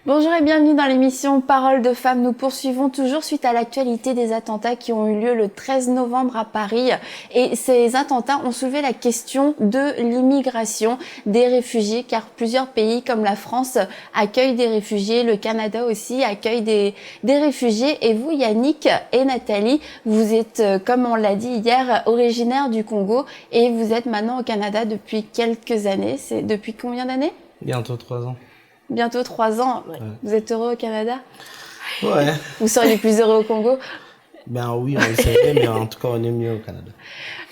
Bonjour et bienvenue dans l'émission Paroles de femmes. Nous poursuivons toujours suite à l'actualité des attentats qui ont eu lieu le 13 novembre à Paris. Et ces attentats ont soulevé la question de l'immigration des réfugiés, car plusieurs pays comme la France accueillent des réfugiés, le Canada aussi accueille des réfugiés. Et vous, Yannick et Nathalie, vous êtes, comme on l'a dit hier, originaires du Congo et vous êtes maintenant au Canada depuis quelques années. C'est depuis combien d'années ? Bientôt 3 ans. Bientôt 3 ans. Ouais. Vous êtes heureux au Canada ? Ouais. Vous seriez plus heureux au Congo ? Ben oui, on le savait, mais en tout cas, on est mieux au Canada.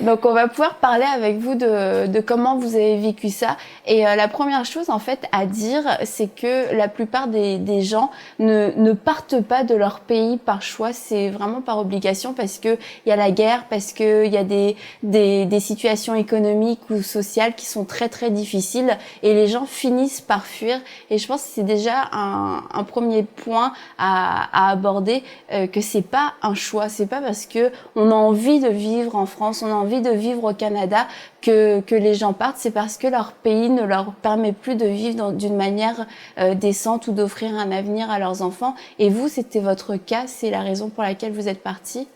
Donc, on va pouvoir parler avec vous de comment vous avez vécu ça. Et la première chose, en fait, à dire, c'est que la plupart des gens ne partent pas de leur pays par choix. C'est vraiment par obligation parce que il y a la guerre, parce que il y a des situations économiques ou sociales qui sont très, très difficiles et les gens finissent par fuir. Et je pense que c'est déjà un premier point à aborder, que c'est pas un choix. C'est pas parce que on a envie de vivre en France, on a envie de vivre au Canada que les gens partent. C'est parce que leur pays ne leur permet plus de vivre d'une manière décente ou d'offrir un avenir à leurs enfants. Et vous, c'était votre cas, c'est la raison pour laquelle vous êtes partis ?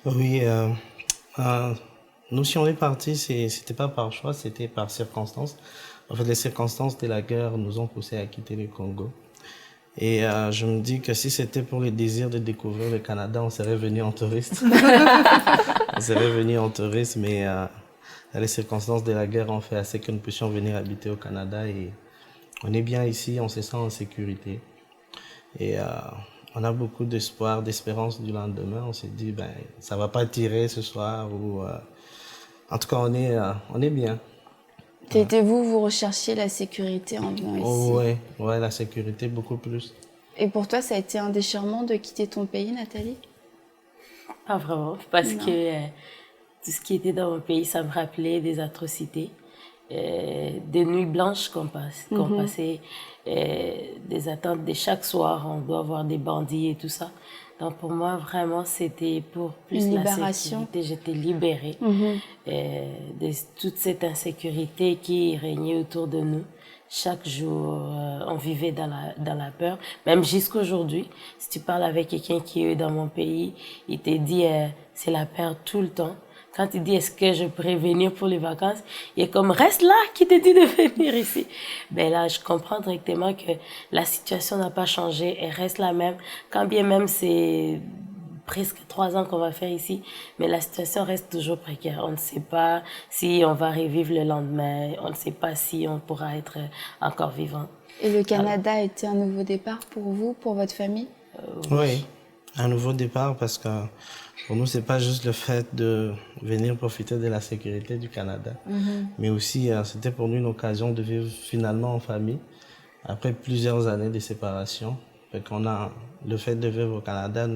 Oui, nous, si on est partis, c'était pas par choix, c'était par circonstances. En fait, les circonstances de la guerre nous ont poussés à quitter le Congo. Et je me dis que si c'était pour le désir de découvrir le Canada, on serait venu en touriste. On serait venu en touriste, mais les circonstances de la guerre ont fait assez que nous puissions venir habiter au Canada. Et on est bien ici, on se sent en sécurité. Et on a beaucoup d'espoir, d'espérance du lendemain. On s'est dit, ben, ça va pas tirer ce soir. Ou, en tout cas, on est bien. Vous recherchiez la sécurité en venant ici. Oh, ouais, la sécurité beaucoup plus. Et pour toi, ça a été un déchirement de quitter ton pays, Nathalie ? Pas vraiment, parce que tout ce qui était dans mon pays, ça me rappelait des atrocités, des nuits blanches qu'on passait, des attentes de chaque soir, on doit voir des bandits et tout ça. Donc pour moi, vraiment, c'était pour plus la sécurité. J'étais libérée de toute cette insécurité qui régnait autour de nous. Chaque jour, on vivait dans la peur. Même jusqu'aujourd'hui, si tu parles avec quelqu'un qui est dans mon pays, il te dit c'est la peur tout le temps. Quand il dit est-ce que je pourrais venir pour les vacances, il est comme reste là, qui te dit de venir ici. Ben là, je comprends directement que la situation n'a pas changé, elle reste la même. Quand bien même c'est presque 3 ans qu'on va faire ici, mais la situation reste toujours précaire. On ne sait pas si on va revivre le lendemain, on ne sait pas si on pourra être encore vivant. Et le Canada a été un nouveau départ pour vous, pour votre famille ? Oui, un nouveau départ parce que pour nous, c'est pas juste le fait de venir profiter de la sécurité du Canada, mais aussi c'était pour nous une occasion de vivre finalement en famille après plusieurs années de séparation. Fait qu'on a le fait de vivre au Canada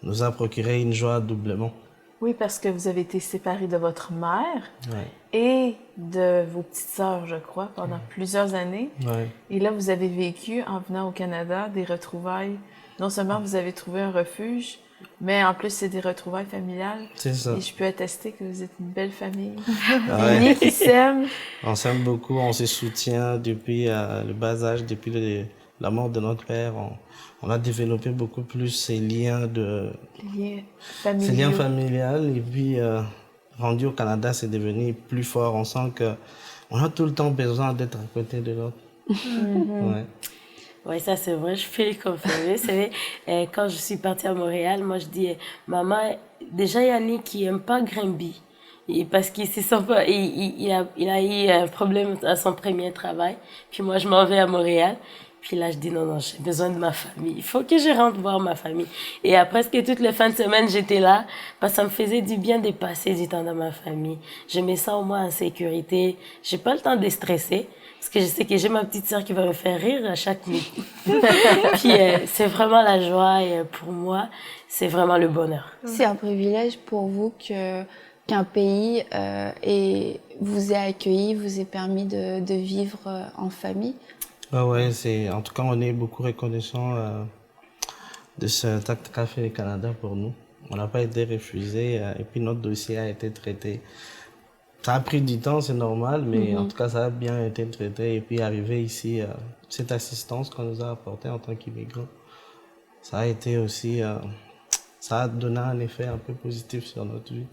nous a procuré une joie doublement. Oui, parce que vous avez été séparés de votre mère Ouais. et de vos petites sœurs, je crois, pendant plusieurs années. Ouais. Et là, vous avez vécu, en venant au Canada, des retrouvailles. Non seulement vous avez trouvé un refuge, mais en plus, c'est des retrouvailles familiales. C'est ça. Et je peux attester que vous êtes une belle famille. Ouais. Unis qui s'aiment. On s'aime beaucoup, on se soutient depuis le bas âge, depuis la mort de notre père. On a développé beaucoup plus ces liens familiaux. Et puis, rendu au Canada, c'est devenu plus fort. On sent qu'on a tout le temps besoin d'être à côté de l'autre. Ouais. Oui, ça c'est vrai, je peux le confirmer. C'est vrai, quand je suis partie à Montréal, moi je dis, maman, déjà Yannick qui aime pas Grimby. Parce qu'il se sent pas, il a eu un problème à son premier travail. Puis moi je m'en vais à Montréal. Puis là je dis non, j'ai besoin de ma famille. Il faut que je rentre voir ma famille. Et après presque toutes les fins de semaine j'étais là. Parce que ça me faisait du bien de passer du temps dans ma famille. Je me sens au moins en sécurité. J'ai pas le temps de stresser. Parce que je sais que j'ai ma petite sœur qui va me faire rire à chaque nuit. Puis c'est vraiment la joie et pour moi, c'est vraiment le bonheur. C'est un privilège pour vous qu'un pays vous ait accueilli, vous ait permis de vivre en famille. Ouais, en tout cas, on est beaucoup reconnaissant de cet acte qu'a fait le Canada pour nous. On n'a pas été refusé et puis notre dossier a été traité Ça a pris du temps, c'est normal, mais en tout cas, ça a bien été traité. Et puis, arrivé ici, cette assistance qu'on nous a apportée en tant qu'immigrants, ça a été aussi, ça a donné un effet un peu positif sur notre vie.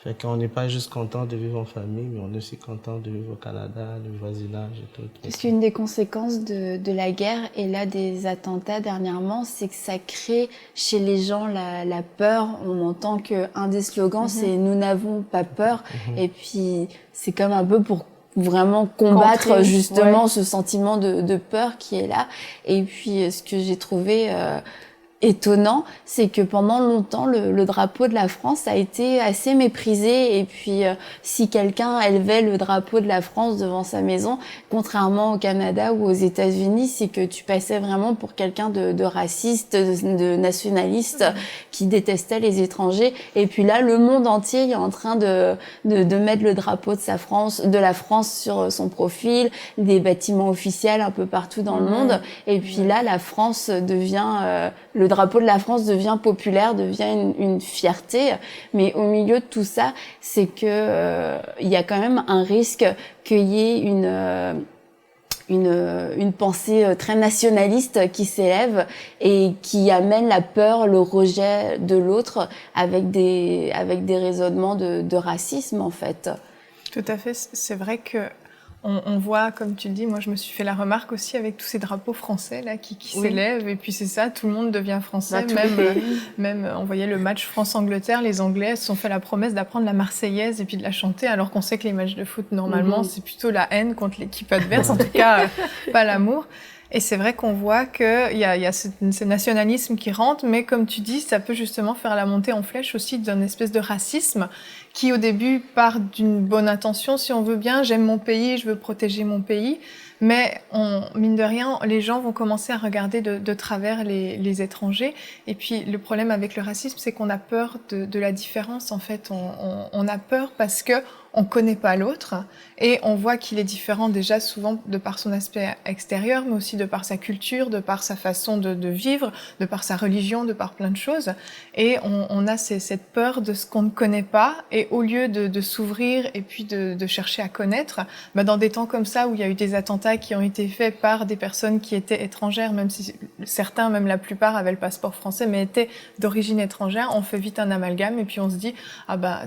Fait qu'on n'est pas juste content de vivre en famille, mais on est aussi content de vivre au Canada, le voisinage et tout. Parce qu'une des conséquences de la guerre et là des attentats dernièrement, c'est que ça crée chez les gens la peur. On entend qu'un des slogans, c'est « Nous n'avons pas peur ». Et puis, c'est comme un peu pour vraiment combattre Contrer, justement ce sentiment de peur qui est là. Et puis, ce que j'ai trouvé étonnant, c'est que pendant longtemps, le drapeau de la France a été assez méprisé. Et puis, si quelqu'un élevait le drapeau de la France devant sa maison, contrairement au Canada ou aux États-Unis, c'est que tu passais vraiment pour quelqu'un de raciste, de nationaliste, qui détestait les étrangers. Et puis là, le monde entier est en train de mettre le drapeau de la France sur son profil, des bâtiments officiels un peu partout dans le monde. Et puis là, la France devient le drapeau de la France devient populaire, devient une fierté, mais au milieu de tout ça, c'est que il y a quand même un risque qu'il y ait une pensée très nationaliste qui s'élève et qui amène la peur, le rejet de l'autre avec des raisonnements de racisme en fait. Tout à fait, c'est vrai que on voit, comme tu le dis, moi je me suis fait la remarque aussi avec tous ces drapeaux français là qui s'élèvent, et puis c'est ça, tout le monde devient français. Même on voyait le match France-Angleterre, les Anglais se sont fait la promesse d'apprendre la Marseillaise et puis de la chanter, alors qu'on sait que les matchs de foot normalement c'est plutôt la haine contre l'équipe adverse, en tout cas pas l'amour. Et c'est vrai qu'on voit qu'il y a ce nationalisme qui rentre, mais comme tu dis, ça peut justement faire la montée en flèche aussi d'une espèce de racisme qui au début part d'une bonne intention, si on veut bien, j'aime mon pays, je veux protéger mon pays, mais mine de rien, les gens vont commencer à regarder de travers les étrangers. Et puis le problème avec le racisme, c'est qu'on a peur de la différence. En fait, on a peur parce que on connaît pas l'autre et on voit qu'il est différent déjà souvent de par son aspect extérieur, mais aussi de par sa culture, de par sa façon de vivre, de par sa religion, de par plein de choses. Et on a cette peur de ce qu'on ne connaît pas, et au lieu de s'ouvrir et puis de chercher à connaître, dans des temps comme ça où il y a eu des attentats qui ont été faits par des personnes qui étaient étrangères, même si certains, même la plupart, avaient le passeport français, mais étaient d'origine étrangère, on fait vite un amalgame et puis on se dit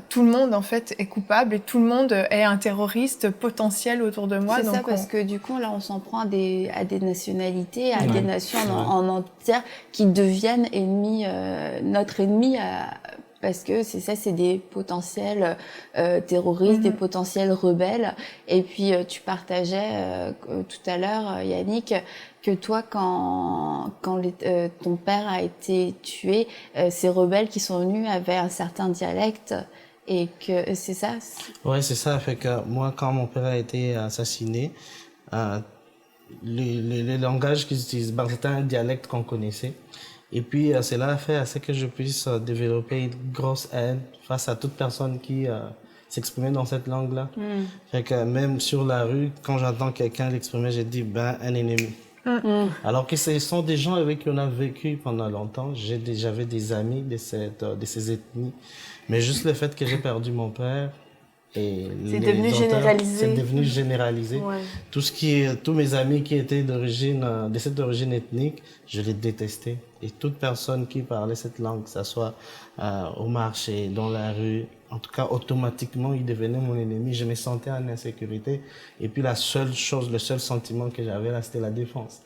tout le monde en fait est coupable et tout le monde est un terroriste potentiel autour de moi. C'est ça, parce que du coup là on s'en prend à des nationalités, à des nations en entière qui deviennent ennemis, notre ennemi. Parce que c'est ça, c'est des potentiels terroristes, des potentiels rebelles. Et puis tu partageais tout à l'heure, Yannick, que toi, quand ton père a été tué, ces rebelles qui sont venus avaient un certain dialecte. Et que c'est ça. Ouais, c'est ça. Fait que moi, quand mon père a été assassiné, le langage qu'ils utilisent, c'était un dialecte qu'on connaissait. Et puis, cela a fait à ce que je puisse développer une grosse haine face à toute personne qui s'exprimait dans cette langue-là. Fait que même sur la rue, quand j'entends quelqu'un l'exprimer, j'ai dit, un ennemi. Alors que ce sont des gens avec qui on a vécu pendant longtemps. J'avais des amis de ces ethnies. Mais juste le fait que j'ai perdu mon père, et c'est devenu généralisé. C'est devenu généralisé. Ouais. Tous mes amis qui étaient de cette origine ethnique, je les détestais. Et toute personne qui parlait cette langue, que ce soit au marché, dans la rue, en tout cas automatiquement, il devenait mon ennemi. Je me sentais en insécurité. Et puis le seul sentiment que j'avais là, c'était la défense.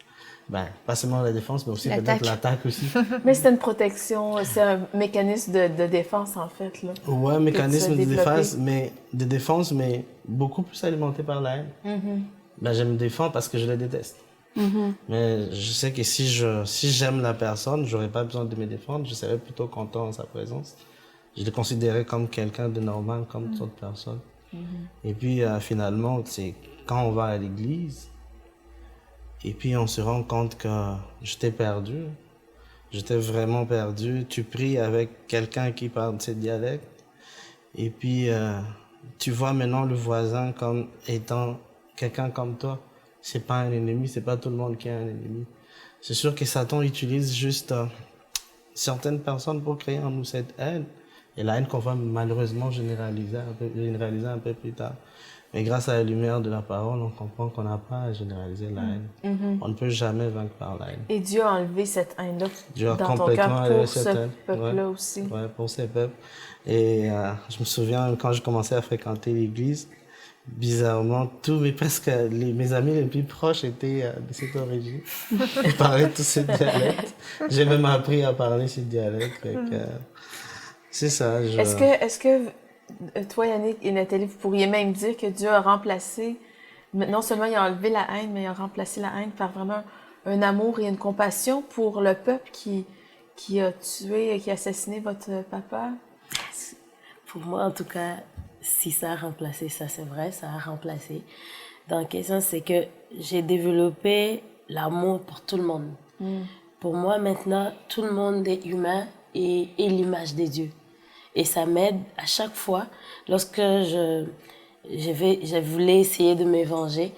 Pas seulement la défense, mais aussi peut-être l'attaque aussi. Mais c'est une protection, c'est un mécanisme de défense en fait là. Ouais, mécanisme de défense, mais beaucoup plus alimenté par la haine. Je me défends parce que je la déteste. Mais je sais que si j'aime la personne, j'aurais pas besoin de me défendre, je serais plutôt content en sa présence. Je le considérais comme quelqu'un de normal, comme toute autre personne. Et puis finalement, c'est quand on va à l'église, et puis on se rend compte que j'étais perdu. J'étais vraiment perdu. Tu pries avec quelqu'un qui parle de ces dialectes. Et puis tu vois maintenant le voisin comme étant quelqu'un comme toi. C'est pas un ennemi, c'est pas tout le monde qui est un ennemi. C'est sûr que Satan utilise juste certaines personnes pour créer en nous cette haine. Et la haine qu'on va malheureusement généraliser un peu plus tard. Mais grâce à la lumière de la parole, on comprend qu'on n'a pas à généraliser la haine. On ne peut jamais vaincre par la haine. Et Dieu a enlevé cette haine-là Dieu a dans ton complètement cœur pour cette ce haine. peuple-là aussi. Ouais, pour ces peuples. Et je me souviens quand je commençais à fréquenter l'église, bizarrement, mes amis les plus proches étaient de cette origine. Ils parlaient tous ce dialecte. J'ai même appris à parler ce dialecte. C'est ça. Est-ce que toi, Yannick et Nathalie, vous pourriez même dire que Dieu a remplacé, non seulement il a enlevé la haine, mais il a remplacé la haine par vraiment un amour et une compassion pour le peuple qui a tué et qui a assassiné votre papa? Pour moi, en tout cas, si ça a remplacé ça, c'est vrai, ça a remplacé. Dans la question, c'est que j'ai développé l'amour pour tout le monde. Pour moi, maintenant, tout le monde est humain et l'image de Dieu. Et ça m'aide à chaque fois, lorsque je voulais essayer de me venger,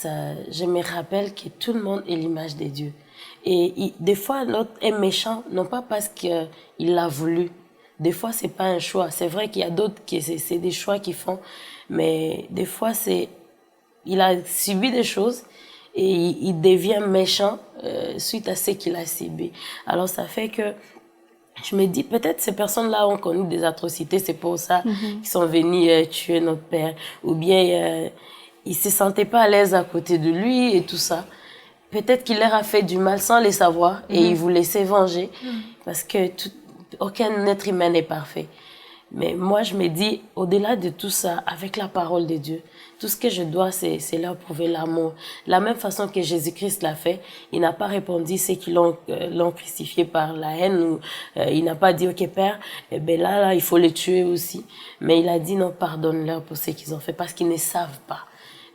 je me rappelle que tout le monde est l'image de Dieu. Et des fois, l'autre est méchant, non pas parce qu'il l'a voulu. Des fois, c'est pas un choix. C'est vrai qu'il y a d'autres qui c'est des choix qu'ils font, mais des fois, il a subi des choses et il devient méchant suite à ce qu'il a subi. Alors, ça fait que je me dis, peut-être ces personnes-là ont connu des atrocités, c'est pour ça qu'ils sont venus tuer notre père. Ou bien, ils se sentaient pas à l'aise à côté de lui et tout ça. Peut-être qu'il leur a fait du mal sans les savoir et ils voulaient se venger. Parce que aucun être humain n'est parfait. Mais moi, je me dis, au-delà de tout ça, avec la parole de Dieu, tout ce que je dois, c'est leur prouver l'amour. La même façon que Jésus-Christ l'a fait, il n'a pas répondu ceux qui l'ont crucifié par la haine, ou il n'a pas dit, ok Père, eh ben là, il faut les tuer aussi. Mais il a dit, non, pardonne-leur pour ce qu'ils ont fait, parce qu'ils ne savent pas.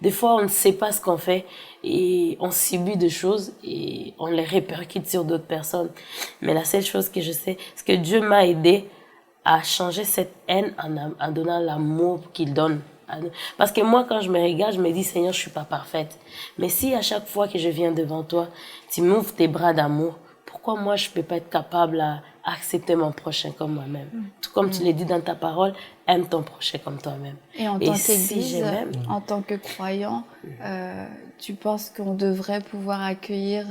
Des fois, on ne sait pas ce qu'on fait et on subit des choses et on les répercute sur d'autres personnes. Mais la seule chose que je sais, c'est que Dieu m'a aidé à changer cette haine en donnant l'amour qu'il donne. Parce que moi, quand je me regarde, je me dis, Seigneur, je suis pas parfaite. Mais si à chaque fois que je viens devant toi, tu m'ouvres tes bras d'amour, pourquoi moi, je peux pas être capable à accepter mon prochain comme moi-même? Tout comme tu l'as dit dans ta parole, aime ton prochain comme toi-même. Et en tant qu'église, si en tant que croyant, tu penses qu'on devrait pouvoir accueillir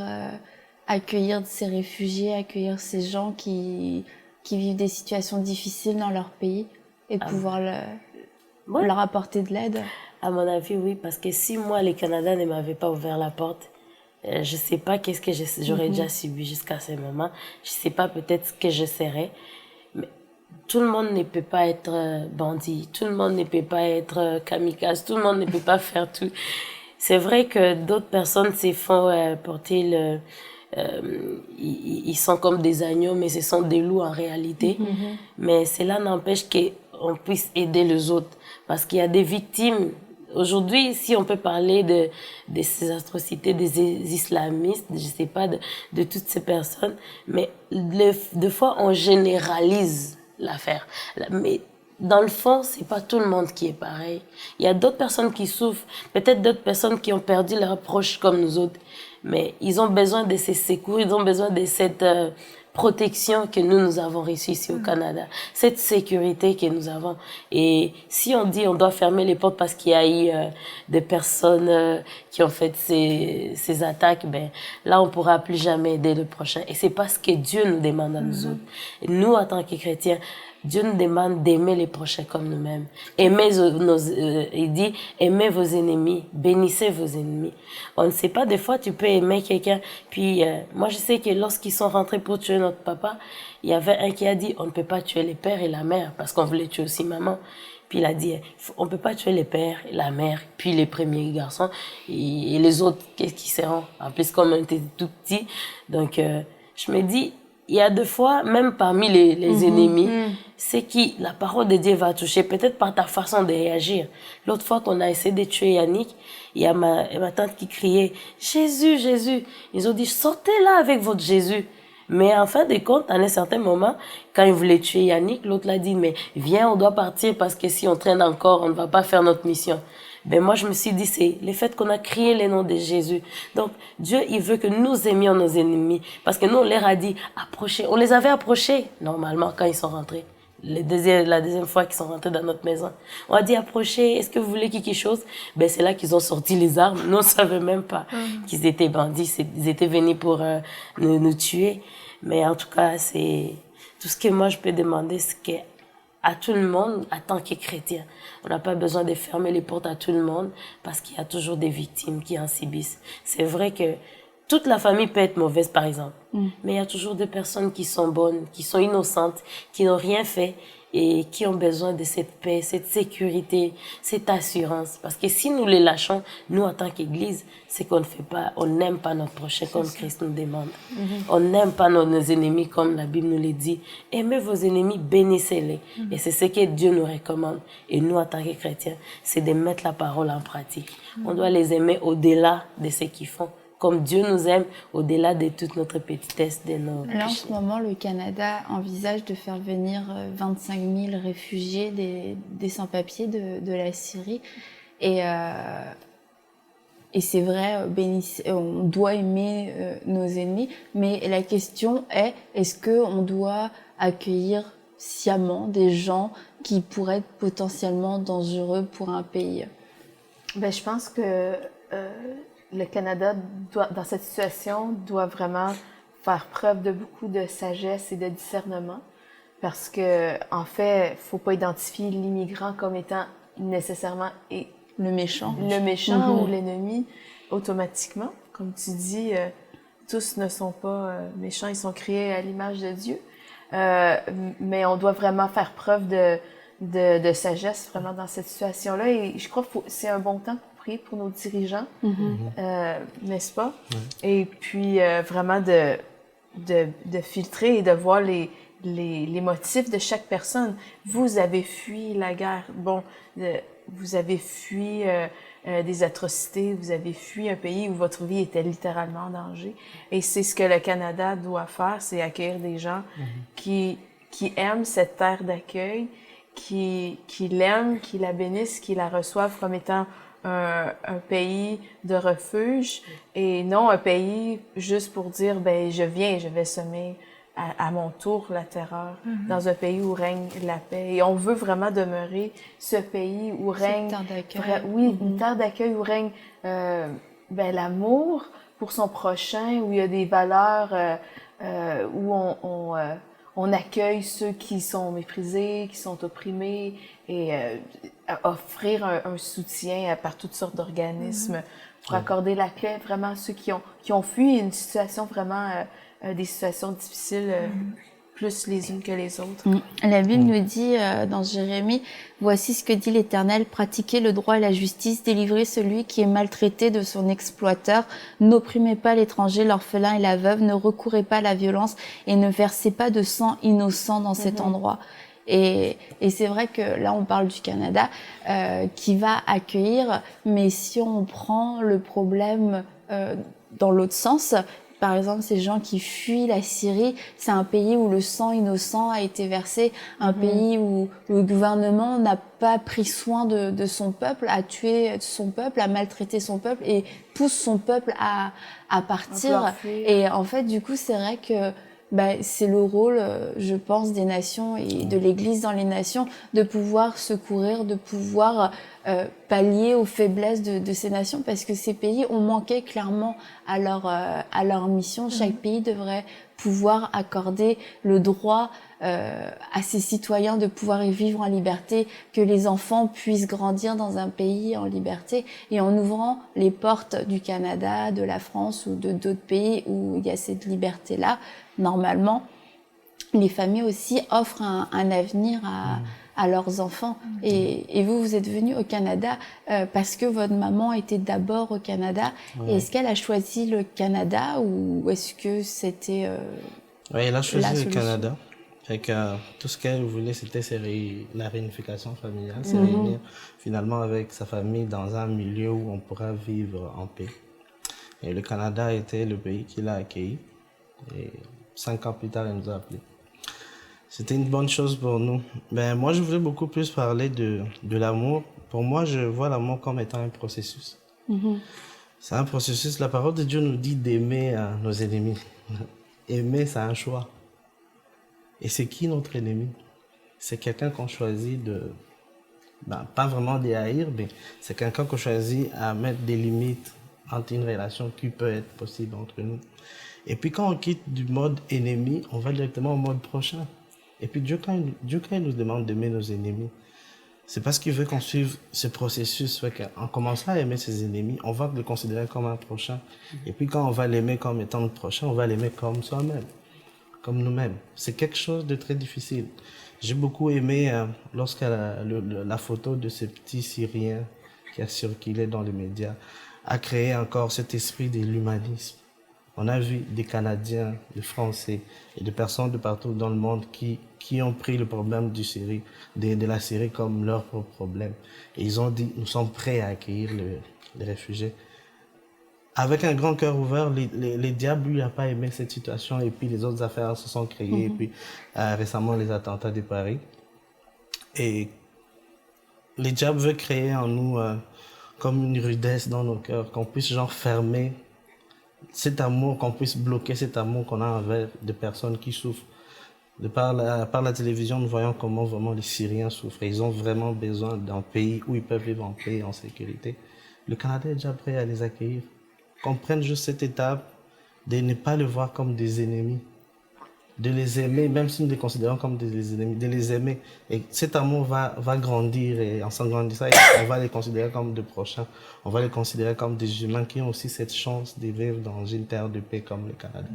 ces réfugiés, accueillir ces gens qui vivent des situations difficiles dans leur pays et pouvoir leur apporter de l'aide? À mon avis, oui, parce que si moi, le Canada ne m'avait pas ouvert la porte, je sais pas qu'est-ce que j'aurais déjà subi jusqu'à ce moment. Je sais pas peut-être ce que je serais. Mais tout le monde ne peut pas être bandit. Tout le monde ne peut pas être kamikaze. Tout le monde ne peut pas faire tout. C'est vrai que d'autres personnes se font porter ils sont comme des agneaux, mais ce sont des loups en réalité. Mais cela n'empêche qu'on puisse aider les autres. Parce qu'il y a des victimes. Aujourd'hui, si on peut parler de ces atrocités des islamistes, je sais pas, de toutes ces personnes, mais des fois, on généralise l'affaire. Mais dans le fond, c'est pas tout le monde qui est pareil. Il y a d'autres personnes qui souffrent, peut-être d'autres personnes qui ont perdu leurs proches comme nous autres, mais ils ont besoin de ces secours, ils ont besoin de cette protection que nous avons reçue ici au Canada, cette sécurité que nous avons. Et si on dit on doit fermer les portes parce qu'il y a eu des personnes qui ont fait ces attaques, ben là on pourra plus jamais aider le prochain. Et c'est parce que Dieu nous demande à nous autres. Et nous, en tant que chrétiens, Dieu nous demande d'aimer les prochains comme nous-mêmes. Il dit, aimez vos ennemis, bénissez vos ennemis. On ne sait pas, des fois, tu peux aimer quelqu'un. Puis, moi, je sais que lorsqu'ils sont rentrés pour tuer notre papa, il y avait un qui a dit, on ne peut pas tuer les pères et la mère, parce qu'on voulait tuer aussi maman. Puis il a dit, on ne peut pas tuer les pères et la mère, puis les premiers garçons, et les autres, qu'est-ce qu'ils seront? En plus, comme on était tout petit. Donc, je me dis, il y a des fois, même parmi les ennemis, c'est qui la parole de Dieu va toucher, peut-être par ta façon de réagir. L'autre fois qu'on a essayé de tuer Yannick, il y a ma tante qui criait « Jésus, Jésus !» Ils ont dit « Sortez là avec votre Jésus !» Mais en fin de compte, à un certain moment, quand ils voulaient tuer Yannick, l'autre l'a dit « Mais viens, on doit partir parce que si on traîne encore, on ne va pas faire notre mission. » Ben moi, je me suis dit, c'est le fait qu'on a crié le nom de Jésus. Donc, Dieu, il veut que nous aimions nos ennemis. Parce que nous, on leur a dit, approchez. On les avait approchés, normalement, quand ils sont rentrés. la deuxième fois qu'ils sont rentrés dans notre maison. On a dit, approchez, est-ce que vous voulez quelque chose? Ben, c'est là qu'ils ont sorti les armes. Nous, on savait même pas qu'ils étaient bandits. Ils étaient venus pour nous tuer. Mais en tout cas, c'est tout ce que moi, je peux demander, c'est qu'à tout le monde, en tant que chrétien, on n'a pas besoin de fermer les portes à tout le monde parce qu'il y a toujours des victimes qui en subissent. C'est vrai que toute la famille peut être mauvaise, par exemple. Mais il y a toujours des personnes qui sont bonnes, qui sont innocentes, qui n'ont rien fait et qui ont besoin de cette paix, cette sécurité, cette assurance. Parce que si nous les lâchons, nous, en tant qu'Église, c'est qu'on ne fait pas, on n'aime pas notre prochain comme Christ nous demande. On n'aime pas nos ennemis comme la Bible nous le dit. Aimez vos ennemis, bénissez-les. Et c'est ce que Dieu nous recommande. Et nous, en tant que chrétiens, c'est de mettre la parole en pratique. On doit les aimer au-delà de ce qu'ils font. Comme Dieu nous aime, au-delà de toute notre petitesse, de nos péchés. Là, en ce moment, le Canada envisage de faire venir 25 000 réfugiés des sans-papiers de la Syrie. Et c'est vrai, on doit aimer nos ennemis, mais la question est, est-ce qu'on doit accueillir sciemment des gens qui pourraient être potentiellement dangereux pour un pays? Ben, je pense que le Canada, dans cette situation, doit vraiment faire preuve de beaucoup de sagesse et de discernement. Parce que, en fait, faut pas identifier l'immigrant comme étant nécessairement le méchant ou l'ennemi automatiquement. Comme tu dis, tous ne sont pas méchants, ils sont créés à l'image de Dieu. Mais on doit vraiment faire preuve de sagesse vraiment dans cette situation-là. Et je crois que c'est un bon temps pour prier pour nos dirigeants, n'est-ce pas? Et puis vraiment de filtrer et de voir les motifs de chaque personne. Vous avez fui la guerre. Bon, vous avez fui des atrocités, vous avez fui un pays où votre vie était littéralement en danger. Et c'est ce que le Canada doit faire, c'est accueillir des gens qui aiment cette terre d'accueil, qui l'aiment, qui la bénissent, qui la reçoivent comme étant un pays de refuge et non un pays juste pour dire, ben je viens, je vais semer à mon tour la terreur dans un pays où règne la paix. Et on veut vraiment demeurer ce pays où règne... Cette terre d'accueil. Une terre d'accueil où règne l'amour pour son prochain, où il y a des valeurs, où on accueille ceux qui sont méprisés, qui sont opprimés, et offrir un soutien par toutes sortes d'organismes pour accorder la paix vraiment à ceux qui ont fui une situation vraiment... des situations difficiles plus les unes que les autres. La Bible nous dit dans Jérémie, « Voici ce que dit l'Éternel, pratiquez le droit et la justice, délivrez celui qui est maltraité de son exploiteur, n'opprimez pas l'étranger, l'orphelin et la veuve, ne recourez pas à la violence et ne versez pas de sang innocent dans cet endroit. » Et c'est vrai que là, on parle du Canada qui va accueillir, mais si on prend le problème dans l'autre sens, par exemple, ces gens qui fuient la Syrie, c'est un pays où le sang innocent a été versé, un pays où le gouvernement n'a pas pris soin de son peuple, a tué son peuple, a maltraité son peuple et pousse son peuple à partir. Et en fait, du coup, c'est vrai que c'est le rôle, je pense, des nations et de l'Église dans les nations de pouvoir secourir, de pouvoir pallier aux faiblesses de ces nations, parce que ces pays ont manqué clairement à leur mission. Chaque pays devrait pouvoir accorder le droit à ses citoyens de pouvoir y vivre en liberté, que les enfants puissent grandir dans un pays en liberté, et en ouvrant les portes du Canada, de la France ou de d'autres pays où il y a cette liberté-là, normalement, les familles aussi offrent un avenir à leurs enfants. Et vous êtes venu au Canada parce que votre maman était d'abord au Canada. Ouais. Et est-ce qu'elle a choisi le Canada ou est-ce que c'était Oui, elle a choisi la le solution? Canada. Fait que tout ce qu'elle voulait, c'était la réunification familiale, se réunir finalement avec sa famille dans un milieu où on pourra vivre en paix. Et le Canada était le pays qui l'a accueilli. Et 5 ans plus tard, elle nous a appelés. C'était une bonne chose pour nous. Moi, je voulais beaucoup plus parler de l'amour. Pour moi, je vois l'amour comme étant un processus. C'est un processus. La parole de Dieu nous dit d'aimer nos ennemis. Aimer, c'est un choix. Et c'est qui notre ennemi? c'est quelqu'un qu'on choisit pas vraiment de haïr, mais c'est quelqu'un qu'on choisit à mettre des limites entre une relation qui peut être possible entre nous. Et puis quand on quitte du mode ennemi, on va directement au mode prochain. Et puis Dieu, quand il nous demande d'aimer nos ennemis, c'est parce qu'il veut qu'on suive ce processus. Fait qu'en commençant à aimer ses ennemis, on va le considérer comme un prochain. Et puis quand on va l'aimer comme étant le prochain, on va l'aimer comme soi-même, comme nous-mêmes. C'est quelque chose de très difficile. J'ai beaucoup aimé lorsque la photo de ce petit Syrien qui a circulé dans les médias a créé encore cet esprit de l'humanisme. On a vu des Canadiens, des Français et des personnes de partout dans le monde qui ont pris le problème de la Syrie comme leur propre problème. Et ils ont dit, nous sommes prêts à accueillir les réfugiés. Avec un grand cœur ouvert, les diables, lui, n'ont pas aimé cette situation. Et puis les autres affaires se sont créées. Et puis récemment, les attentats de Paris. Et les diables veulent créer en nous comme une rudesse dans nos cœurs, qu'on puisse genre fermer cet amour, qu'on puisse bloquer cet amour qu'on a envers des personnes qui souffrent. Par la télévision, nous voyons comment vraiment les Syriens souffrent. Ils ont vraiment besoin d'un pays où ils peuvent vivre en paix et en sécurité. Le Canada est déjà prêt à les accueillir. Qu'on prenne juste cette étape de ne pas les voir comme des ennemis, de les aimer, même si nous les considérons comme des ennemis, de les aimer. Et cet amour va grandir, et en s'agrandissant, on va les considérer comme des prochains. On va les considérer comme des humains qui ont aussi cette chance de vivre dans une terre de paix comme le Canada.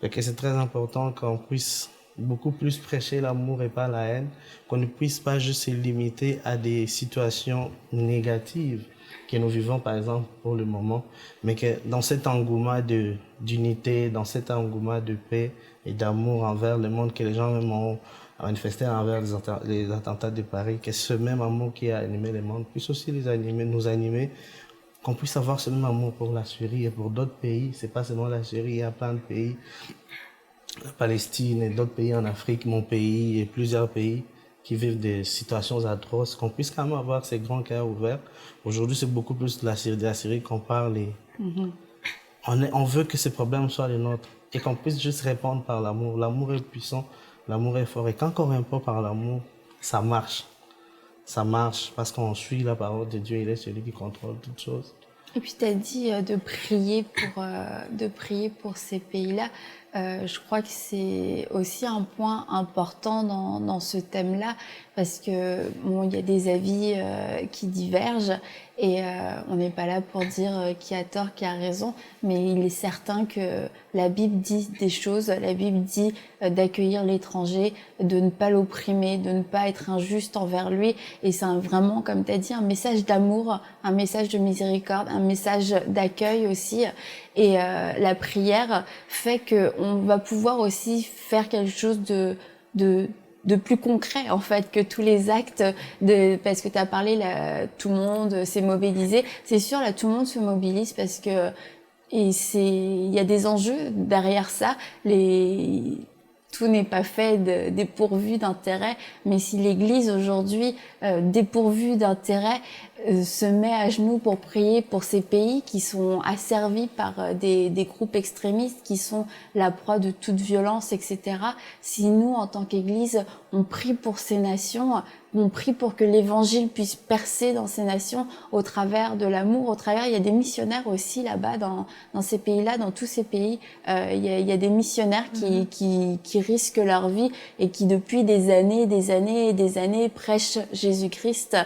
Fait que c'est très important qu'on puisse beaucoup plus prêcher l'amour et pas la haine, qu'on ne puisse pas juste se limiter à des situations négatives que nous vivons par exemple pour le moment, mais que dans cet engouement d'unité, dans cet engouement de paix et d'amour envers le monde que les gens même ont manifesté envers les attentats de Paris, que ce même amour qui a animé le monde puisse aussi nous animer, qu'on puisse avoir ce même amour pour la Syrie et pour d'autres pays. C'est pas seulement la Syrie, il y a plein de pays, la Palestine et d'autres pays en Afrique, mon pays et plusieurs pays qui vivent des situations atroces, qu'on puisse quand même avoir ces grands cœurs ouverts. Aujourd'hui, c'est beaucoup plus de la Syrie qu'on parle et on veut que ces problèmes soient les nôtres et qu'on puisse juste répondre par l'amour. L'amour est puissant, l'amour est fort et quand on répond par l'amour, ça marche. Ça marche parce qu'on suit la parole de Dieu, il est celui qui contrôle toutes choses. Et puis tu as dit de prier pour ces pays-là. Je crois que c'est aussi un point important dans ce thème-là parce que bon, il y a des avis qui divergent et on n'est pas là pour dire qui a tort, qui a raison, mais il est certain que la Bible dit des choses. La Bible dit d'accueillir l'étranger, de ne pas l'opprimer, de ne pas être injuste envers lui. Et c'est vraiment, comme tu as dit, un message d'amour, un message de miséricorde, un message d'accueil aussi. Et la prière fait qu'on va pouvoir aussi faire quelque chose de plus concret en fait que tous les actes parce que tu as parlé là, tout le monde s'est mobilisé. C'est sûr là tout le monde se mobilise parce que il y a des enjeux derrière ça. Tout n'est pas fait dépourvu d'intérêt, mais si l'Église aujourd'hui dépourvue d'intérêt se met à genoux pour prier pour ces pays qui sont asservis par des groupes extrémistes qui sont la proie de toute violence, etc. Si nous, en tant qu'Église, on prie pour ces nations, on prie pour que l'Évangile puisse percer dans ces nations au travers de l'amour, au travers, il y a des missionnaires aussi là-bas dans ces pays-là, dans tous ces pays, il y a des missionnaires qui risquent leur vie et qui depuis des années prêchent Jésus-Christ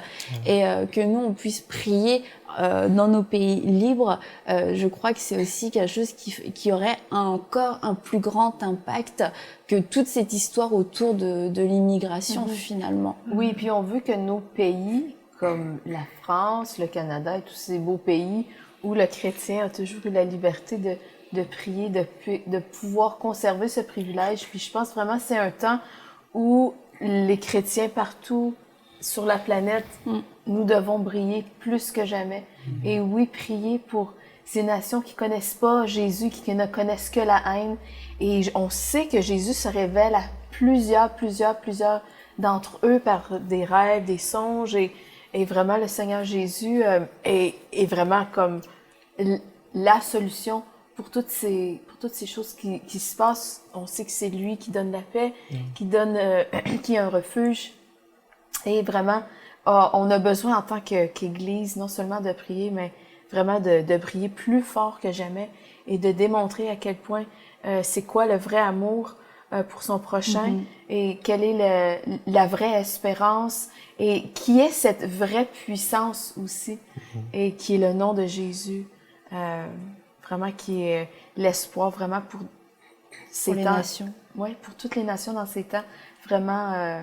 et que nous on puisse prier dans nos pays libres, je crois que c'est aussi quelque chose qui aurait encore un plus grand impact que toute cette histoire autour de l'immigration finalement. Oui, puis on veut que nos pays, comme la France, le Canada et tous ces beaux pays où le chrétien a toujours eu la liberté de prier, de pouvoir conserver ce privilège. Puis je pense vraiment que c'est un temps où les chrétiens partout sur la planète, nous devons briller plus que jamais. Et oui, prier pour ces nations qui connaissent pas Jésus, qui ne connaissent que la haine. Et on sait que Jésus se révèle à plusieurs d'entre eux par des rêves, des songes. Et vraiment, le Seigneur Jésus est vraiment comme la solution pour toutes ces choses qui se passent. On sait que c'est lui qui donne la paix, qui donne, qui est un refuge. Et vraiment, on a besoin en tant qu'Église, non seulement de prier, mais vraiment de prier plus fort que jamais et de démontrer à quel point c'est quoi le vrai amour pour son prochain et quelle est la vraie espérance et qui est cette vraie puissance aussi et qui est le nom de Jésus, vraiment qui est l'espoir vraiment pour ces pour les nations. Oui, pour toutes les nations dans ces temps vraiment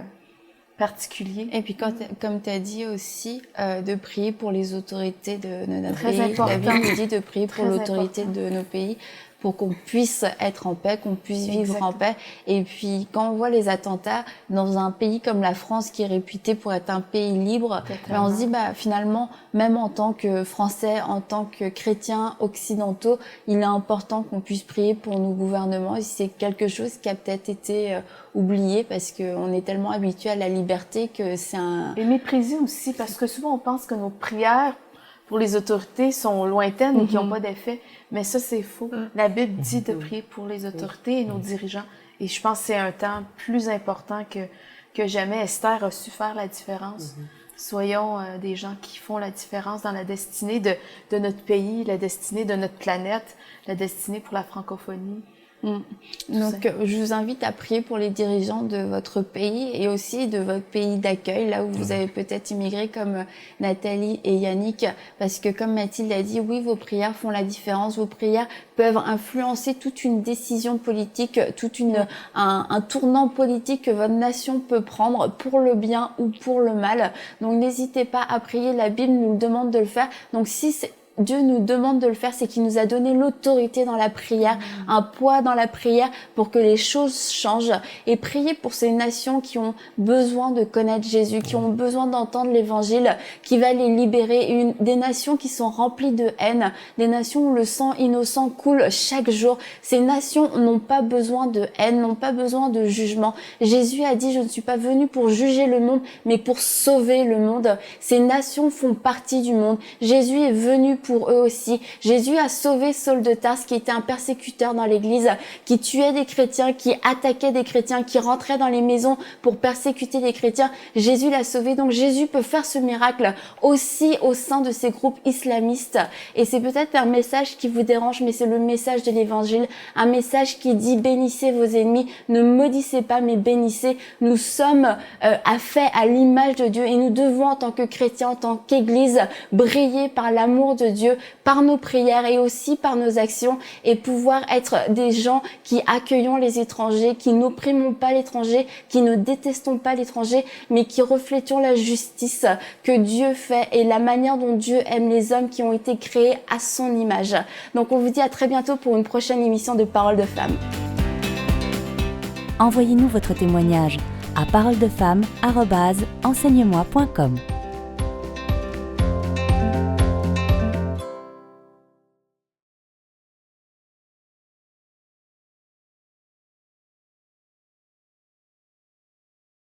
particuliers. Et puis comme tu as dit aussi, de prier pour les autorités de notre Très pays. important. La Bible nous dit de prier pour Très l'autorité important. de nos pays, pour qu'on puisse être en paix, qu'on puisse vivre Exactement. en paix. Et puis, quand on voit les attentats dans un pays comme la France, qui est réputé pour être un pays libre, ben on se dit, finalement, même en tant que Français, en tant que chrétiens occidentaux, il est important qu'on puisse prier pour nos gouvernements. Et c'est quelque chose qui a peut-être été oublié parce qu'on est tellement habitué à la liberté que c'est un... Et méprisé aussi, parce que souvent on pense que nos prières pour les autorités sont lointaines et qui n'ont pas d'effet. Mais ça, c'est faux. La Bible dit de prier pour les autorités et nos dirigeants. Et je pense que c'est un temps plus important que jamais. Esther a su faire la différence. Soyons des gens qui font la différence dans la destinée de notre pays, la destinée de notre planète, la destinée pour la francophonie. Donc, je vous invite à prier pour les dirigeants de votre pays et aussi de votre pays d'accueil, là où vous avez peut-être immigré comme Nathalie et Yannick, parce que comme Mathilde a dit, oui, vos prières font la différence, vos prières peuvent influencer toute une décision politique, un tournant politique que votre nation peut prendre pour le bien ou pour le mal. Donc, n'hésitez pas à prier, la Bible nous demande de le faire. Donc, si Dieu nous demande de le faire, c'est qu'il nous a donné l'autorité dans la prière, un poids dans la prière pour que les choses changent. Et prier pour ces nations qui ont besoin de connaître Jésus, qui ont besoin d'entendre l'évangile, qui va les libérer. Des nations qui sont remplies de haine, des nations où le sang innocent coule chaque jour. Ces nations n'ont pas besoin de haine, n'ont pas besoin de jugement. Jésus a dit, je ne suis pas venu pour juger le monde, mais pour sauver le monde. Ces nations font partie du monde. Jésus est venu pour eux aussi. Jésus a sauvé Saul de Tarse, qui était un persécuteur dans l'église, qui tuait des chrétiens, qui attaquait des chrétiens, qui rentrait dans les maisons pour persécuter les chrétiens. Jésus l'a sauvé. Donc Jésus peut faire ce miracle aussi au sein de ces groupes islamistes. Et c'est peut-être un message qui vous dérange, mais c'est le message de l'évangile. Un message qui dit bénissez vos ennemis, ne maudissez pas, mais bénissez. Nous sommes faits à l'image de Dieu et nous devons en tant que chrétiens, en tant qu'église, briller par l'amour de Dieu, par nos prières et aussi par nos actions et pouvoir être des gens qui accueillons les étrangers, qui n'opprimons pas l'étranger, qui ne détestons pas l'étranger, mais qui reflétons la justice que Dieu fait et la manière dont Dieu aime les hommes qui ont été créés à son image. Donc on vous dit à très bientôt pour une prochaine émission de Paroles de Femmes. Envoyez-nous votre témoignage à paroledefemmes@enseigne-moi.com.